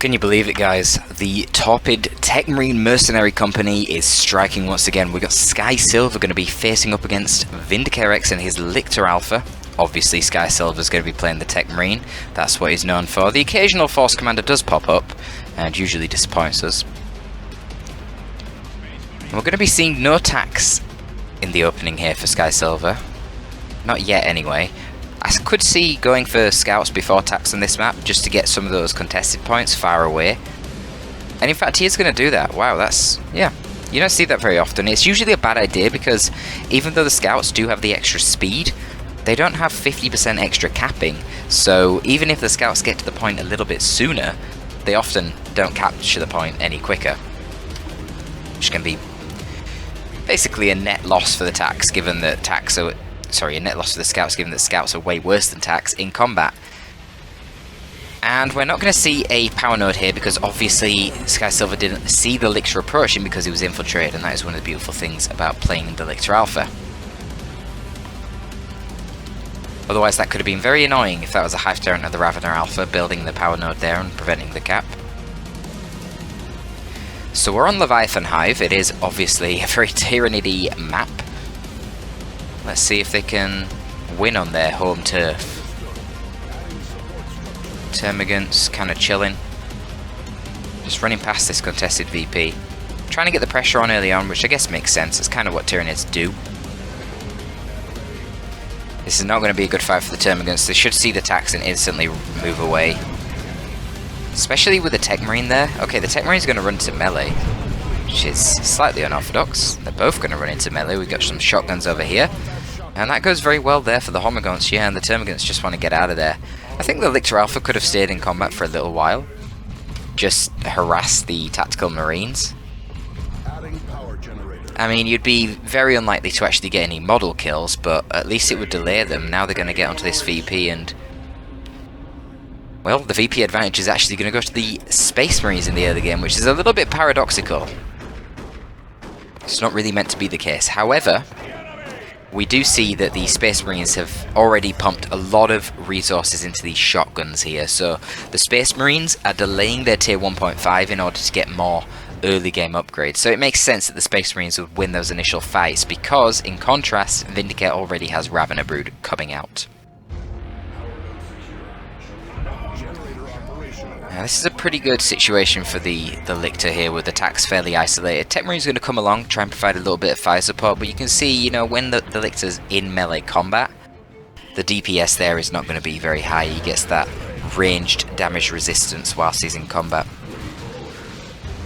Can you believe it, guys? The Torpid Tech Marine Mercenary Company is striking once again. We've got Skysilver going to be facing up against VindicareX and his Lictor Alpha. Obviously, Skysilver is going to be playing the Tech Marine. That's what he's known for. The occasional Force Commander does pop up and usually disappoints us. And we're going to be seeing no tax in the opening here for Skysilver. Not yet, anyway. I could see going for scouts before tax on this map, just to get some of those contested points far away. And in fact, he is going to do that. Wow, that's... yeah. You don't see that very often. It's usually a bad idea because even though the scouts do have the extra speed, they don't have 50% extra capping. So even if the scouts get to the point a little bit sooner, they often don't capture the point any quicker. Which can be basically a net loss for the tax, given that tax are... sorry, a net loss for the scouts, given that scouts are way worse than tax in combat. And we're not going to see a power node here because obviously Skysilver didn't see the Lictor approaching because he was infiltrated, and that is one of the beautiful things about playing the Lictor Alpha. Otherwise that could have been very annoying if that was a Hive Tyrant of the Ravener Alpha building the power node there and preventing the cap. So we're on Leviathan Hive. It is obviously a very Tyrannidy map. Let's see if they can win on their home turf. Termagants kind of chilling. Just running past this contested VP. Trying to get the pressure on early on, which I guess makes sense. It's kind of what Tyranids do. This is not going to be a good fight for the Termagants. They should see the tax and instantly move away. Especially with the Tech Marine there. Okay, the Tech Marine's going to run to melee, which is slightly unorthodox. They're both going to run into melee. We've got some shotguns over here. And that goes very well there for the Homagants, yeah, and the Termagants just want to get out of there. I think the Lictor Alpha could have stayed in combat for a little while. Just harass the tactical marines. I mean, you'd be very unlikely to actually get any model kills, but at least it would delay them. Now they're going to get onto this VP and... well, the VP advantage is actually going to go to the Space Marines in the early game, which is a little bit paradoxical. It's not really meant to be the case. However, we do see that the Space Marines have already pumped a lot of resources into these shotguns here. So the Space Marines are delaying their tier 1.5 in order to get more early game upgrades. So it makes sense that the Space Marines would win those initial fights because, in contrast, Vindicare already has Ravener Brood coming out. Now, this is a pretty good situation for the Lictor here with the tax fairly isolated. Tech Marine's going to come along, try and provide a little bit of fire support, but you can see, you know, when the Lictor's in melee combat, the DPS there is not going to be very high. He gets that ranged damage resistance whilst he's in combat.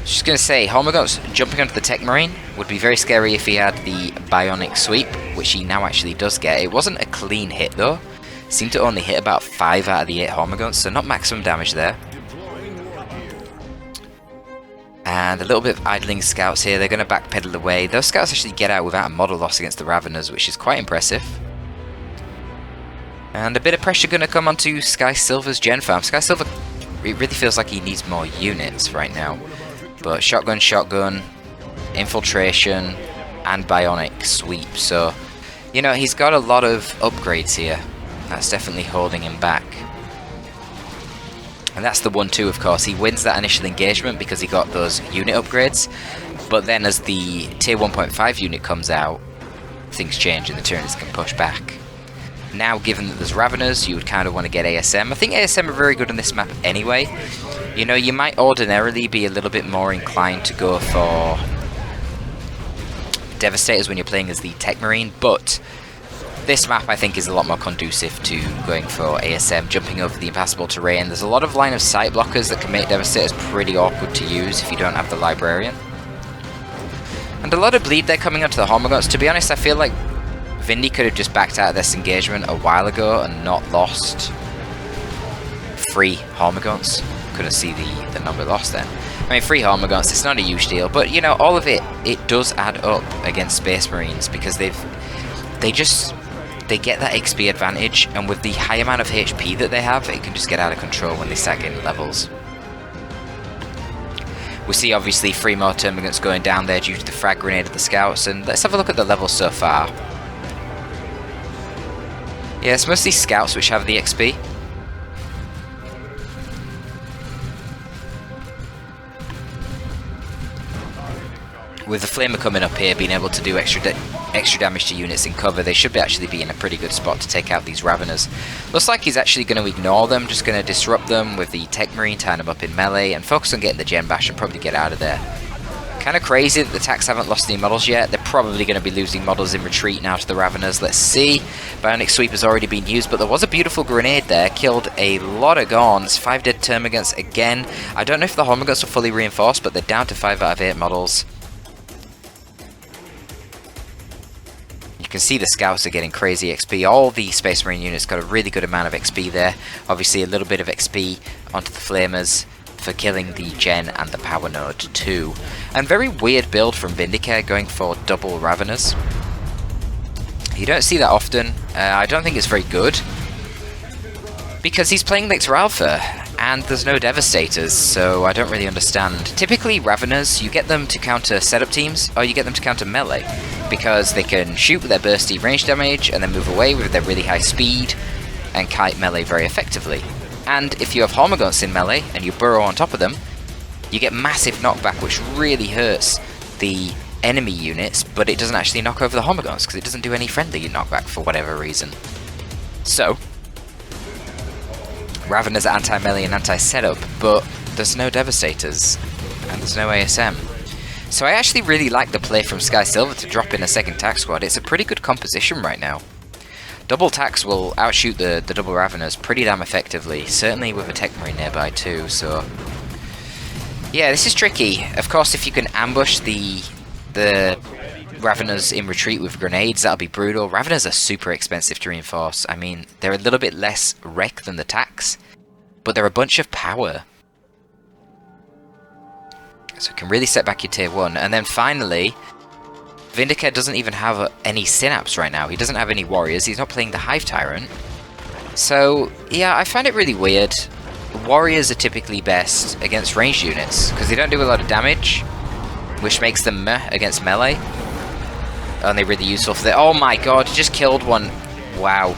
Just going to say, Homagants jumping onto the Tech Marine would be very scary if he had the Bionic Sweep, which he now actually does get. It wasn't a clean hit though. Seemed to only hit about 5 out of the 8 Homagants, so not maximum damage there. And a little bit of idling scouts here. They're going to backpedal away. Those scouts actually get out without a model loss against the Raveners, which is quite impressive. And a bit of pressure going to come onto Skysilver's Gen Farm. Skysilver, it really feels like he needs more units right now. But shotgun, infiltration, and bionic sweep. So, you know, he's got a lot of upgrades here. That's definitely holding him back. And that's the 1-2, of course. He wins that initial engagement because he got those unit upgrades. But then as the tier 1.5 unit comes out, things change and the Tyranids can push back. Now, given that there's Raveners, you would kind of want to get ASM. I think ASM are very good on this map anyway. You know, you might ordinarily be a little bit more inclined to go for Devastators when you're playing as the Tech Marine, but this map I think is a lot more conducive to going for ASM, jumping over the impassable terrain. There's a lot of line of sight blockers that can make Devastators pretty awkward to use if you don't have the Librarian. And a lot of bleed there coming onto the Homagants. To be honest, I feel like Vindy could have just backed out of this engagement a while ago and not lost 3 Homagants. Couldn't see the number lost then. I mean, 3 Homagants, it's not a huge deal, but you know, all of it does add up against Space Marines because they get that XP advantage, and with the high amount of HP that they have, it can just get out of control when they start getting levels. We see obviously 3 more Termagants going down there due to the frag grenade of the scouts, and let's have a look at the levels so far. Yeah, it's mostly scouts which have the XP. with the Flamer coming up here, being able to do extra damage to units in cover, they should actually be in a pretty good spot to take out these Raveners. Looks like he's actually going to ignore them, just going to disrupt them with the Tech Marine, tying them up in melee, and focus on getting the Gen Bash and probably get out of there. Kind of crazy that the Tax haven't lost any models yet. They're probably going to be losing models in retreat now to the Raveners. Let's see. Bionic Sweep has already been used, but there was a beautiful grenade there. Killed a lot of Gorns. 5 dead Termagants again. I don't know if the Hormagaunts are fully reinforced, but they're down to 5 out of 8 models. You can see the Scouts are getting crazy XP. All the Space Marine units got a really good amount of XP there. Obviously a little bit of XP onto the Flamers for killing the Gen and the Power Node too. And very weird build from Vindicare, going for double Raveners. You don't see that often. I don't think it's very good, because he's playing Lictor Alpha and there's no Devastators, so I don't really understand. Typically Raveners, you get them to counter setup teams, or you get them to counter melee, because they can shoot with their bursty range damage and then move away with their really high speed and kite melee very effectively. And if you have Hormagaunts in melee and you burrow on top of them, you get massive knockback, which really hurts the enemy units, but it doesn't actually knock over the Hormagaunts because it doesn't do any friendly knockback for whatever reason. So, Raveners are anti-melee and anti-setup, but there's no Devastators and there's no ASM. So I actually really like the play from Skysilver to drop in a second tax squad. It's a pretty good composition right now. Double Tax will outshoot the double Raveners pretty damn effectively, certainly with a Tech Marine nearby too, so... Yeah, this is tricky. Of course, if you can ambush the Raveners in retreat with grenades, that'll be brutal. Raveners are super expensive to reinforce. I mean, they're a little bit less wreck than the Tax, but they're a bunch of power. So it can really set back your tier 1. And then finally... Vindicare doesn't even have any Synapse right now. He doesn't have any Warriors. He's not playing the Hive Tyrant. So, yeah, I find it really weird. Warriors are typically best against ranged units, because they don't do a lot of damage, which makes them meh against melee. And they're really useful for that. Oh my god, just killed one. Wow.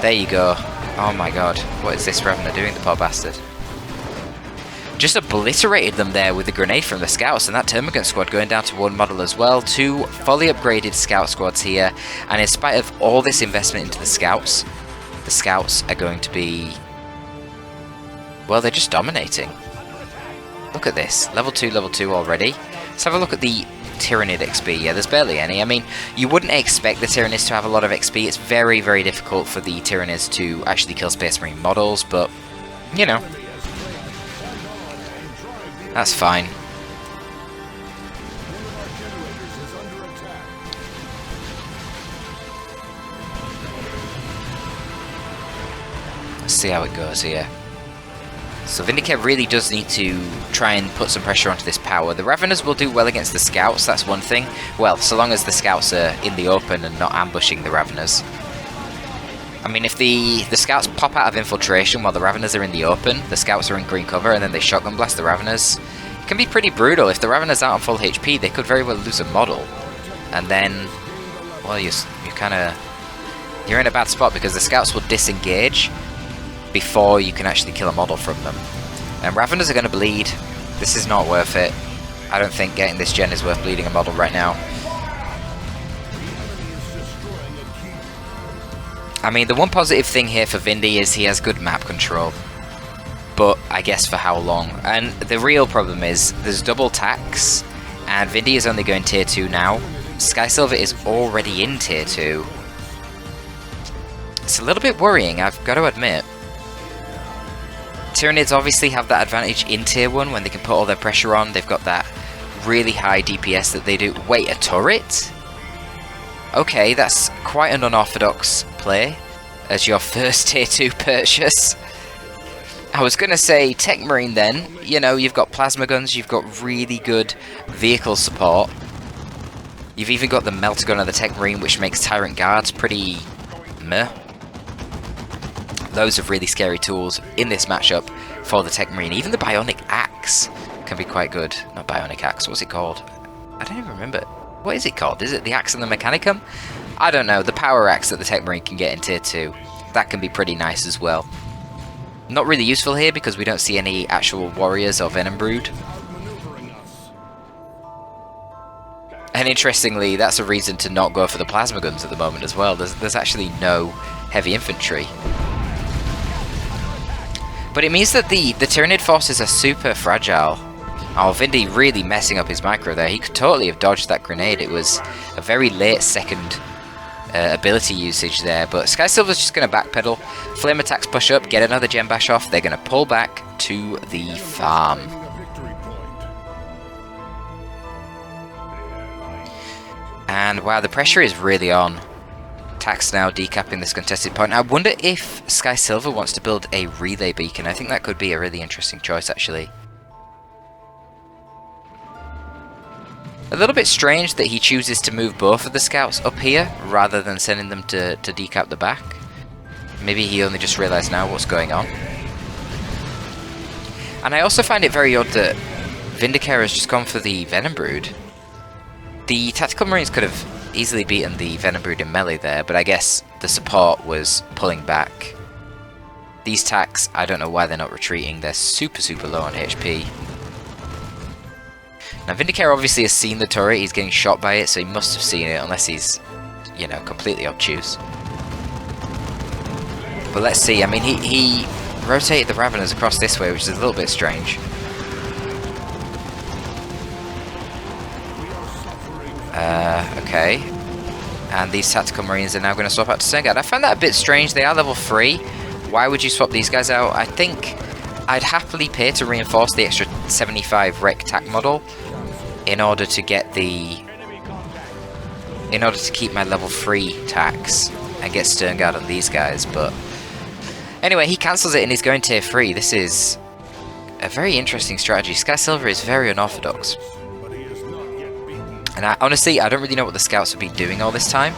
There you go. Oh my god. What is this Ravener doing, the poor bastard? Just obliterated them there with the grenade from the Scouts, and that Termagant squad going down to 1 model as well. 2 fully upgraded Scout squads here, and in spite of all this investment into the Scouts are going to be... well, they're just dominating. Look at this. Level 2 already. Let's have a look at the Tyrannid XP. Yeah, there's barely any. I mean, you wouldn't expect the Tyrannids to have a lot of XP. It's very, very difficult for the Tyrannids to actually kill Space Marine models, but, you know... that's fine. Let's see how it goes here. So Vindicare really does need to try and put some pressure onto this power. The Raveners will do well against the Scouts, that's one thing. Well, so long as the Scouts are in the open and not ambushing the Raveners. I mean, if the Scouts pop out of infiltration while the Raveners are in the open, the Scouts are in green cover, and then they shotgun blast the Raveners, it can be pretty brutal. If the Raveners aren't on full HP, they could very well lose a model. And then, well, you're in a bad spot, because the Scouts will disengage before you can actually kill a model from them. And Raveners are going to bleed. This is not worth it. I don't think getting this gen is worth bleeding a model right now. I mean, the one positive thing here for Vindy is he has good map control. But I guess for how long? And the real problem is there's double tax, and Vindy is only going tier 2 now. Skysilver is already in tier 2. It's a little bit worrying, I've got to admit. Tyranids obviously have that advantage in tier 1 when they can put all their pressure on. They've got that really high DPS that they do. Wait, a turret? Okay, that's quite an unorthodox play as your first tier 2 purchase. I was going to say Tech Marine then. You know, you've got plasma guns, you've got really good vehicle support. You've even got the melter gun of the Tech Marine, which makes Tyrant Guards pretty meh. Loads of really scary tools in this matchup for the Tech Marine. Even the Bionic Axe can be quite good. Not Bionic Axe, what's it called? I don't even remember. What is it called? Is it the Axe and the Mechanicum? I don't know. The Power Axe that the Tech Marine can get in tier 2. That can be pretty nice as well. Not really useful here because we don't see any actual warriors or Venom Brood. And interestingly, that's a reason to not go for the plasma guns at the moment as well. There's actually no heavy infantry. But it means that the Tyranid forces are super fragile. Oh, Vindy really messing up his micro there. He could totally have dodged that grenade. It was a very late second ability usage there. But Skysilver's just going to backpedal. Flame attacks push up, get another gem bash off. They're going to pull back to the farm. And wow, the pressure is really on. Tax now decapping this contested point. I wonder if Skysilver wants to build a relay beacon. I think that could be a really interesting choice, actually. A little bit strange that he chooses to move both of the scouts up here, rather than sending them to decap the back. Maybe he only just realised now what's going on. And I also find it very odd that Vindicare has just gone for the Venom Brood. The Tactical Marines could have easily beaten the Venom Brood in melee there, but I guess the support was pulling back. These Tacs, I don't know why they're not retreating. They're super low on HP. Now Vindicare obviously has seen the turret, he's getting shot by it, so he must have seen it, unless he's, you know, completely obtuse. But let's see, I mean, he rotated the Raveners across this way, which is a little bit strange. Okay. And these Tactical Marines are now going to swap out to Sternguard. I find that a bit strange. They are level 3. Why would you swap these guys out? I think I'd happily pay to reinforce the extra 75 Rec Tac model in order to get the... in order to keep my level 3 tax and get Sternguard on these guys, but... Anyway, he cancels it and he's going tier 3. This is a very interesting strategy. Skysilver is very unorthodox. And honestly, I don't really know what the scouts have been doing all this time.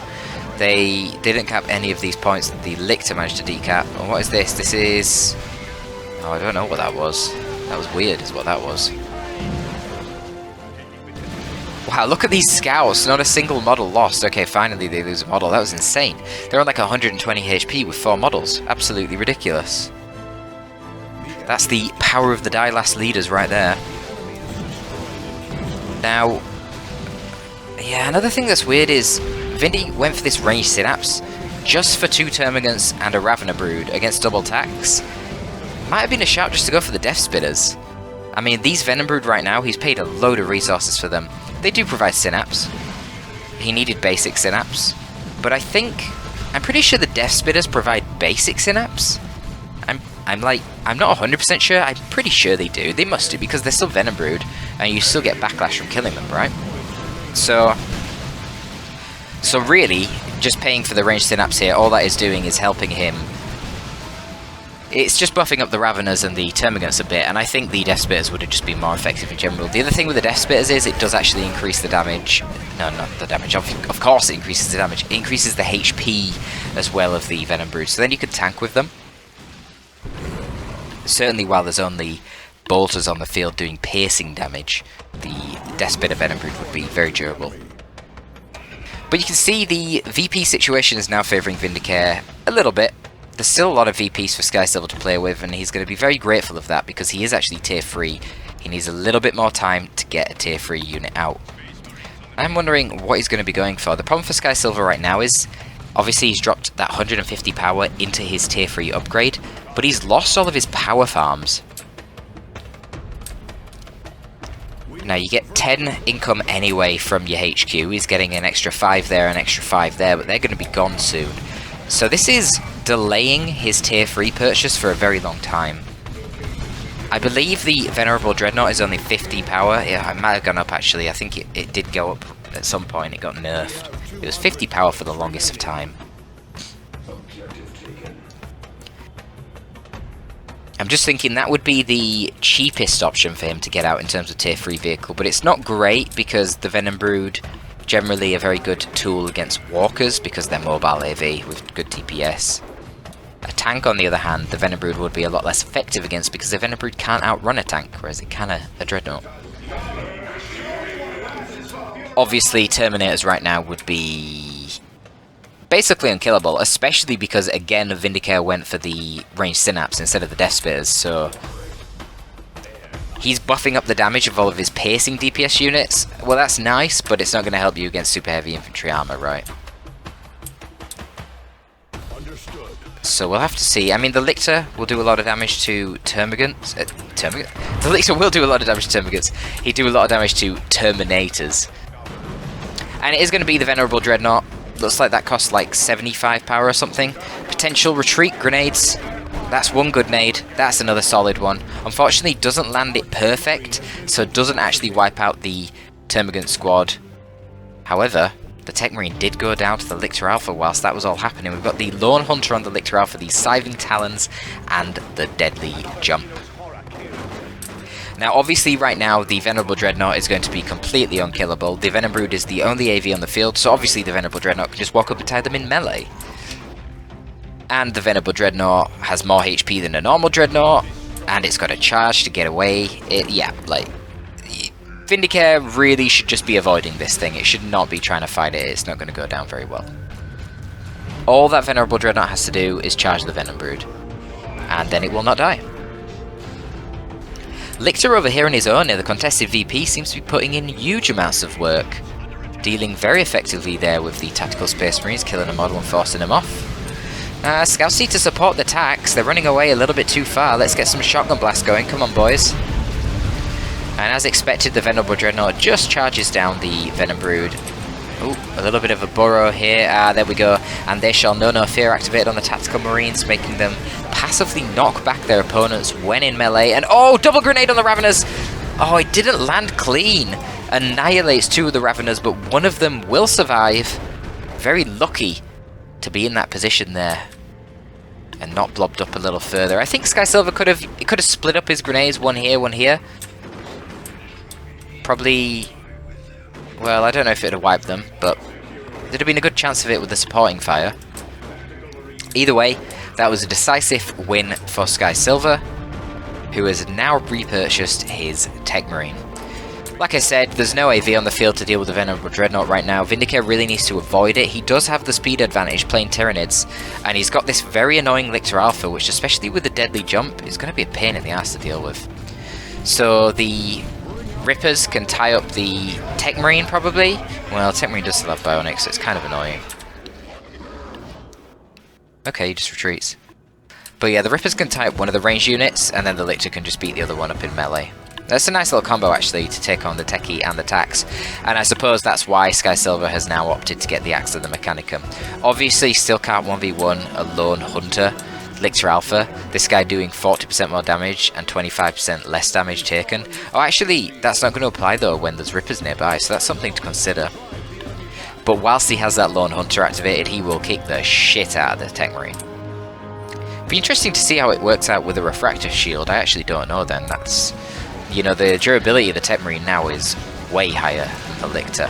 They didn't cap any of these points that the Lictor managed to decap. And what is this? This is... oh, I don't know what that was. That was weird is what that was. Wow, look at these scouts. Not a single model lost. Okay, finally they lose a model. That was insane. They're on like 120 HP with 4 models. Absolutely ridiculous. That's the power of the Die Last leaders right there. Now... yeah, another thing that's weird is Vindy went for this ranged synapse just for 2 Termagants and a Ravener Brood against double tax. Might have been a shout just to go for the Death Spitters. I mean, these Venom Brood right now, he's paid a load of resources for them. They do provide synapse. He needed basic synapse. But I'm pretty sure the Death Spitters provide basic synapse. I'm not 100% sure, I'm pretty sure they do. They must do, because they're still Venom Brood, and you still get backlash from killing them, right? So really, just paying for the ranged synapse here, all that is doing is helping him. It's just buffing up the Raveners and the Termagants a bit, and I think the Death Spitters would have just been more effective in general. The other thing with the Death Spitters is it does actually increase the damage. No, not the damage. Of course it increases the damage. It increases the HP as well of the Venom Brood, so then you could tank with them. Certainly while there's only bolters on the field doing piercing damage, the Death Spitter Venom Brood would be very durable. But you can see the VP situation is now favouring Vindicare a little bit. There's still a lot of VPs for Skysilver to play with, and he's going to be very grateful of that because he is actually tier 3. He needs a little bit more time to get a tier 3 unit out. I'm wondering what he's going to be going for. The problem for Skysilver right now is, obviously he's dropped that 150 power into his tier 3 upgrade, but he's lost all of his power farms. Now you get 10 income anyway from your HQ. He's getting an extra 5 there, an extra 5 there, but they're going to be gone soon. So this is delaying his tier 3 purchase for a very long time. I believe the Venerable Dreadnought is only 50 power. Yeah, it might have gone up actually. I think it did go up at some point. It got nerfed. It was 50 power for the longest of time. I'm just thinking that would be the cheapest option for him to get out in terms of tier 3 vehicle, but it's not great because the Venom Brood generally a very good tool against walkers because they're mobile AV with good DPS. A tank, on the other hand, the Venom Brood would be a lot less effective against because the Venom Brood can't outrun a tank, whereas it can a Dreadnought. Obviously, Terminators right now would be basically unkillable, especially because, again, Vindicare went for the ranged synapse instead of the Death Spitters, so He's buffing up the damage of all of his piercing DPS units. Well, that's nice, but it's not going to help you against super heavy infantry armor, right? Understood. So we'll have to see. I mean, the Lictor will do a lot of damage to Termagants. The Lictor will do a lot of damage to Termagants. He'd do a lot of damage to Terminators. And it is going to be the Venerable Dreadnought. Looks like that costs like 75 power or something. Potential retreat grenades. That's one good nade. That's another solid one. Unfortunately, doesn't land it perfect, so it doesn't actually wipe out the Termagant squad. However, the Tech Marine did go down to the Lictor Alpha whilst that was all happening. We've got the Lone Hunter on the Lictor Alpha, the Scything Talons, and the Deadly Jump. Now, obviously, right now, the Venerable Dreadnought is going to be completely unkillable. The Venom Brood is the only AV on the field, so obviously the Venerable Dreadnought can just walk up and tie them in melee. And the Venerable Dreadnought has more HP than a normal Dreadnought, and it's got a charge to get away. Vindicare really should just be avoiding this thing. It should not be trying to fight it. It's not going to go down very well. All that Venerable Dreadnought has to do is charge the Venom Brood, and then it will not die. Lictor over here on his own, the contested VP, seems to be putting in huge amounts of work, dealing very effectively there with the Tactical Space Marines, killing a model and forcing them off. Scouts need to support the attacks. They're running away a little bit too far. Let's get some shotgun blasts going. Come on, boys. And as expected, the Venerable Dreadnought just charges down the Venom Brood. Ooh, a little bit of a burrow here. There we go. And they shall know no fear activated on the Tactical Marines, making them passively knock back their opponents when in melee. And oh, double grenade on the Raveners! Oh, it didn't land clean. Annihilates two of the Raveners, but one of them will survive. Very lucky to be in that position there and not blobbed up a little further. I think Skysilver could have split up his grenades, one here. Probably, well, I don't know if it would have wiped them, but there'd have been a good chance of it with the supporting fire. Either way, that was a decisive win for Skysilver, who has now repurchased his Tech Marine. Like I said, there's no AV on the field to deal with the Venerable Dreadnought right now. Vindicare really needs to avoid it. He does have the speed advantage playing Tyranids, and he's got this very annoying Lictor Alpha, which, especially with the Deadly Jump, is going to be a pain in the ass to deal with. So the Rippers can tie up the Tech Marine, probably. Well, Tech Marine does still have Bionics, so it's kind of annoying. Okay, he just retreats. But yeah, the Rippers can tie up one of the ranged units, and then the Lictor can just beat the other one up in melee. That's a nice little combo, actually, to take on the Techie and the Tax. And I suppose that's why Skysilver has now opted to get the Axe of the Mechanicum. Obviously, still can't 1v1 a Lone Hunter, Lictor Alpha. This guy doing 40% more damage and 25% less damage taken. Oh, actually, that's not going to apply, though, when there's Rippers nearby, so that's something to consider. But whilst he has that Lone Hunter activated, he will kick the shit out of the Tech Marine. Be interesting to see how it works out with a Refractor Shield. I actually don't know, then. That's... You know, the durability of the Tech Marine now is way higher than the Lictor.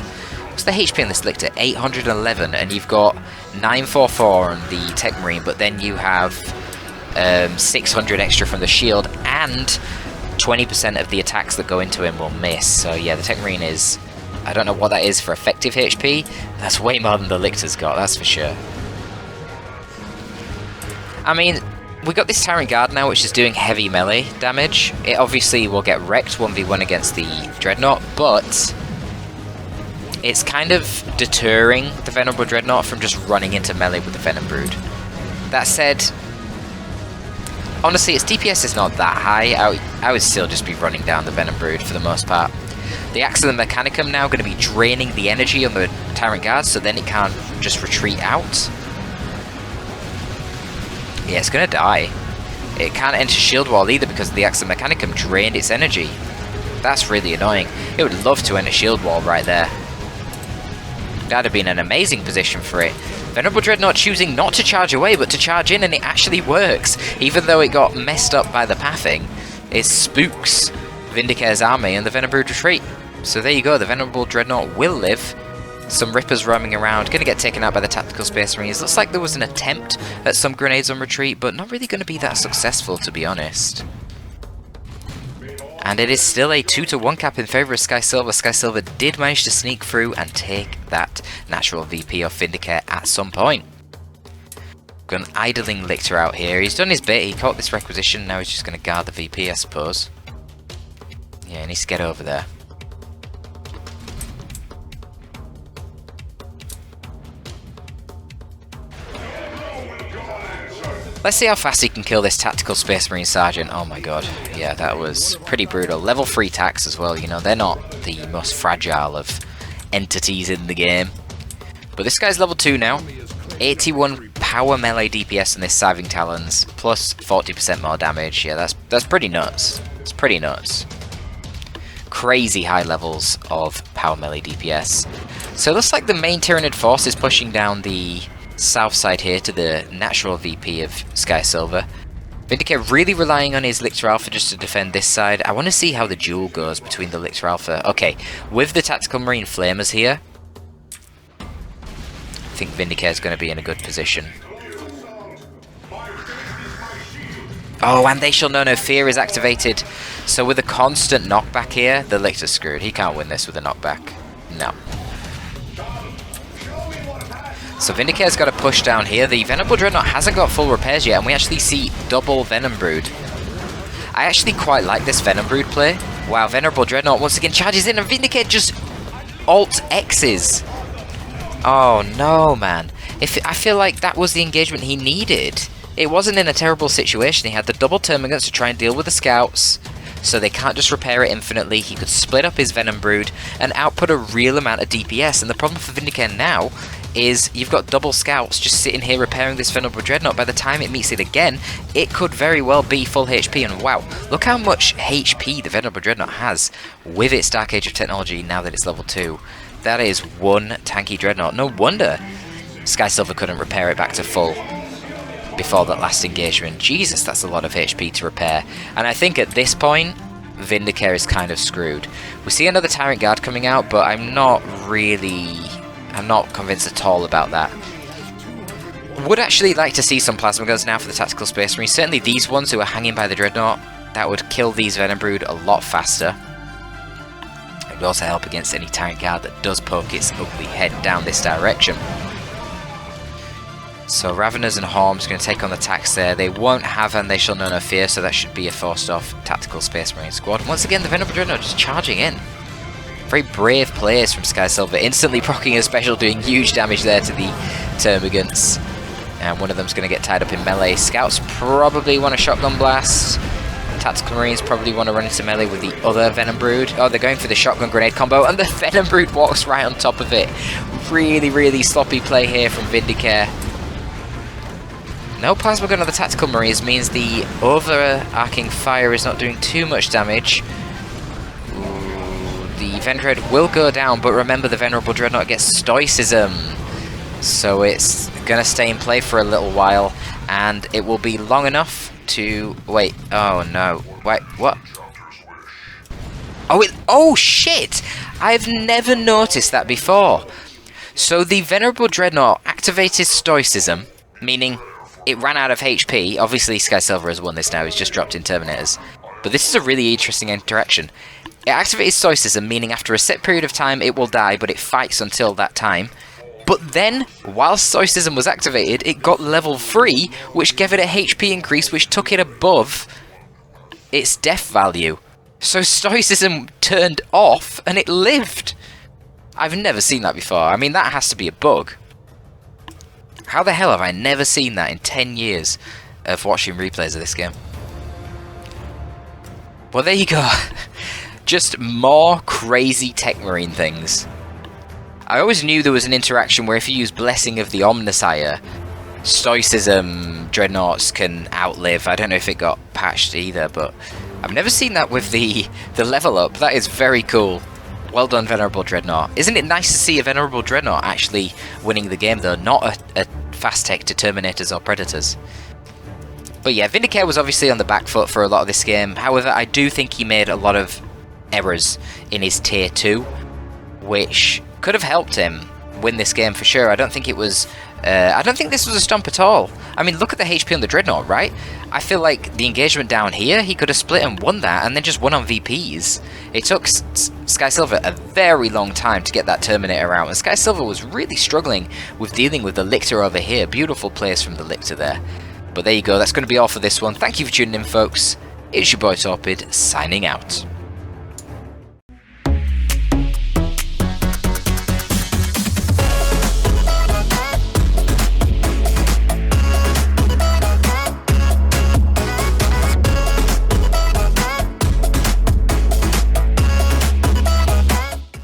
What's the HP on this Lictor? 811, and you've got 944 on the Tech Marine, but then you have 600 extra from the shield, and 20% of the attacks that go into him will miss. So yeah, the Tech Marine is... I don't know what that is for effective HP. That's way more than the Lictor's got, that's for sure. I mean... We got this Tyrant Guard now, which is doing heavy melee damage. It obviously will get wrecked 1v1 against the Dreadnought, but it's kind of deterring the Venerable Dreadnought from just running into melee with the Venom Brood. That said, honestly, its DPS is not that high. I would still just be running down the Venom Brood for the most part. The Axe of the Mechanicum now going to be draining the energy on the Tyrant Guard, so then it can't just retreat out. Yeah, it's going to die. It can't enter shield wall either because the Axe of Mechanicum drained its energy. That's really annoying. It would love to enter shield wall right there. That'd have been an amazing position for it. Venerable Dreadnought choosing not to charge away but to charge in, and it actually works. Even though it got messed up by the pathing, it spooks Vindicare's army and the Venom Brood retreat. So there you go, the Venerable Dreadnought will live. Some Rippers roaming around, going to get taken out by the Tactical Space Marines. Looks like there was an attempt at some grenades on retreat, but not really going to be that successful, to be honest. And it is still a 2-to-1 cap in favour of Skysilver. Skysilver did manage to sneak through and take that natural VP off Vindicare at some point. Got an idling Lictor out here. He's done his bit, he caught this requisition, now he's just going to guard the VP, I suppose. he needs to get over there. Let's see how fast he can kill this Tactical Space Marine Sergeant. Oh my god. Yeah, that was pretty brutal. Level 3 tax as well, you know, they're not the most fragile of entities in the game. But this guy's level 2 now. 81 power melee DPS on this Scything Talons, plus 40% more damage. Yeah, that's pretty nuts. It's pretty nuts. Crazy high levels of power melee DPS. So it looks like the main Tyranid force is pushing down the south side here to the natural VP of Skysilver. Vindicare really relying on his Lictor Alpha just to defend this side. I want to see how the duel goes between the Lictor Alpha. Okay, with the Tactical Marine Flamers here, I think Vindicare is going to be in a good position. Oh, and They Shall Know No Fear is activated. So with a constant knockback here, the Lictor's screwed. He can't win this with a knockback. No. So Vindicare's got to push down here. The Venerable Dreadnought hasn't got full repairs yet, and we actually see double Venom Brood. I actually quite like this Venom Brood play. Wow, Venerable Dreadnought once again charges in, and Vindicare just Alt-X's. Oh no, man. I feel like that was the engagement he needed. It wasn't in a terrible situation. He had the double Termagants to try and deal with the scouts, so they can't just repair it infinitely. He could split up his Venom Brood and output a real amount of DPS. And the problem for Vindicare now is you've got double scouts just sitting here repairing this Venerable Dreadnought. By the time it meets it again, it could very well be full HP. And wow, look how much HP the Venerable Dreadnought has with its Dark Age of Technology now that it's level 2. That is one tanky Dreadnought. No wonder Skysilver couldn't repair it back to full before that last engagement. Jesus, that's a lot of HP to repair. And I think at this point, Vindicare is kind of screwed. We see another Tyrant Guard coming out, but I'm not convinced at all about that. Would actually like to see some Plasma Guns now for the Tactical Space Marines. Certainly these ones who are hanging by the Dreadnought, that would kill these Venom Brood a lot faster. It would also help against any Tyrant Guard that does poke its ugly head down this direction. So Raveners and Horms going to take on the tax there. They won't have And They Shall Know No Fear, so that should be a forced off Tactical Space Marine squad. And once again, the Venerable Dreadnought just charging in. Very brave players from Skysilver, instantly proccing a special, doing huge damage there to the Termagants. And one of them's going to get tied up in melee. Scouts probably want a Shotgun Blast. Tactical Marines probably want to run into melee with the other Venom Brood. Oh, they're going for the Shotgun Grenade combo, and the Venom Brood walks right on top of it. Really, really sloppy play here from Vindicare. No Plasma Gun on the Tactical Marines means the overarching fire is not doing too much damage. Ooh, the Vendread will go down, but remember the Venerable Dreadnought gets Stoicism. So it's going to stay in play for a little while, and it will be long enough to... Wait, oh no. Wait, what? Oh shit! I've never noticed that before. So the Venerable Dreadnought activated Stoicism, meaning it ran out of HP. Obviously Skysilver has won this now, he's just dropped in Terminators. But this is a really interesting interaction. It activated Stoicism, meaning after a set period of time it will die, but it fights until that time. But then, while Stoicism was activated, it got level 3, which gave it a HP increase, which took it above its death value. So Stoicism turned off, and it lived. I've never seen that before. I mean, that has to be a bug. How the hell have I never seen that in 10 years of watching replays of this game? Well, there you go. Just more crazy Tech Marine things. I always knew there was an interaction where if you use Blessing of the Omnissiah, Stoicism Dreadnoughts can outlive. I don't know if it got patched either, but I've never seen that with the level up. That is very cool. Well done, Venerable Dreadnought. Isn't it nice to see a Venerable Dreadnought actually winning the game, though? Not a fast tech to Terminators or Predators. But yeah, Vindicare was obviously on the back foot for a lot of this game. However, I do think he made a lot of errors in his Tier 2, which could have helped him win this game for sure. I don't think it was... I don't think this was a stomp at all. I mean, look at the HP on the Dreadnought, right? I feel like the engagement down here, he could have split and won that, and then just won on VPs. It took Skysilver a very long time to get that Terminator out, and Skysilver was really struggling with dealing with the Lictor over here. Beautiful plays from the Lictor there. But there you go, that's going to be all for this one. Thank you for tuning in, folks. It's your boy Torpid, signing out.